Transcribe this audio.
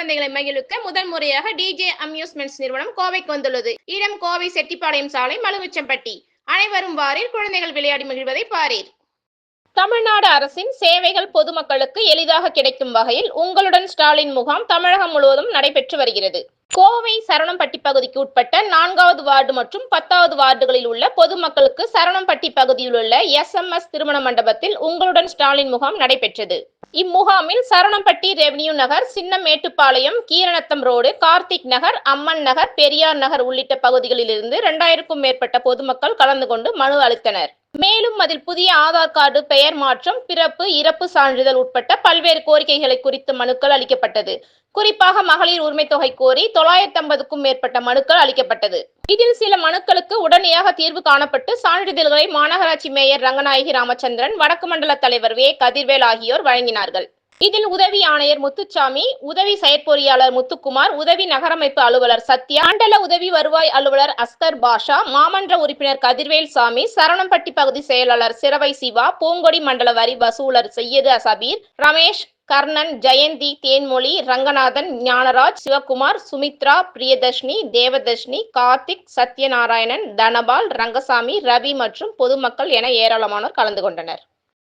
குழந்தைகளை மகிழ்விக்க முதல் முறையாக டிஜே அம்யூஸ்மெண்ட்ஸ் நிறுவனம் கோவைக்கு வந்துள்ளது. இடம் கோவை செட்டிப்பாளையம் சாலை, மலுமிச்சம்பட்டி. அனைவரும் வாரீர், குழந்தைகள் விளையாடி மகிழ்வதை பாரீர். தமிழ்நாடு அரசின் சேவைகள் பொதுமக்களுக்கு எளிதாக கிடைக்கும் வகையில் உங்களுடன் ஸ்டாலின் முகாம் தமிழகம் முழுவதும் நடைபெற்று வருகிறது. கோவை சரவணம்பட்டி பகுதிக்கு உட்பட்ட 4வது வார்டு மற்றும் 10வது வார்டுகளில் உள்ள பொதுமக்களுக்கு சரவணம்பட்டி பகுதியில் உள்ள SMS திருமண மண்டபத்தில் உங்களுடன் ஸ்டாலின் முகாம் நடைபெற்றது. இம்முகாமில் சரவணம்பட்டி ரெவென்யூ நகர், சின்னமேட்டுப்பாளையம், கீரநத்தம் ரோடு, கார்த்திக் நகர், அம்மன் நகர், பெரியார் நகர் உள்ளிட்ட பகுதிகளில் இருந்து 2000க்கும் மேற்பட்ட பொதுமக்கள் கலந்து கொண்டு மனு அளித்தனர். மேலும் அதில் புதிய ஆதார் கார்டு, பெயர் மாற்றம், பிறப்பு, இறப்பு சான்றிதழ் உட்பட்ட பல்வேறு கோரிக்கைகளை குறித்து மனுக்கள் அளிக்கப்பட்டது. குறிப்பாக மகளிர் உரிமை தொகை கோரி 950க்கும் மேற்பட்ட மனுக்கள் அளிக்கப்பட்டது. இதில் சில மனுக்களுக்கு உடனடியாக தீர்வு காணப்பட்டு சான்றிதழ்களை மாநகராட்சி மேயர் ரங்கநாயகி ராமச்சந்திரன், வடக்கு மண்டல தலைவர் வே. கதிர்வேல் ஆகியோர் வழங்கினார்கள். இதில் உதவி ஆணையர் முத்துச்சாமி, உதவி செயற்பொறியாளர் முத்துக்குமார், உதவி நகரமைப்பு அலுவலர் சத்யா, மண்டல உதவி வருவாய் அலுவலர் அஸ்கர் பாஷா, மாமன்ற உறுப்பினர் கதிர்வேல் சாமி, சரவணம்பட்டி பகுதி செயலாளர் சிரவை சிவா, பூங்கொடி மண்டல வரி வசூலர் செய்யது அசபீர், ரமேஷ், கர்ணன், ஜெயந்தி, தேன்மொழி, ரங்கநாதன், ஞானராஜ், சிவகுமார், சுமித்ரா, பிரியதர்ஷினி, தேவதர்ஷினி, கார்த்திக், சத்யநாராயணன், தனபால், ரங்கசாமி, ரவி மற்றும் பொதுமக்கள் என ஏராளமானோர் கலந்து கொண்டனர்.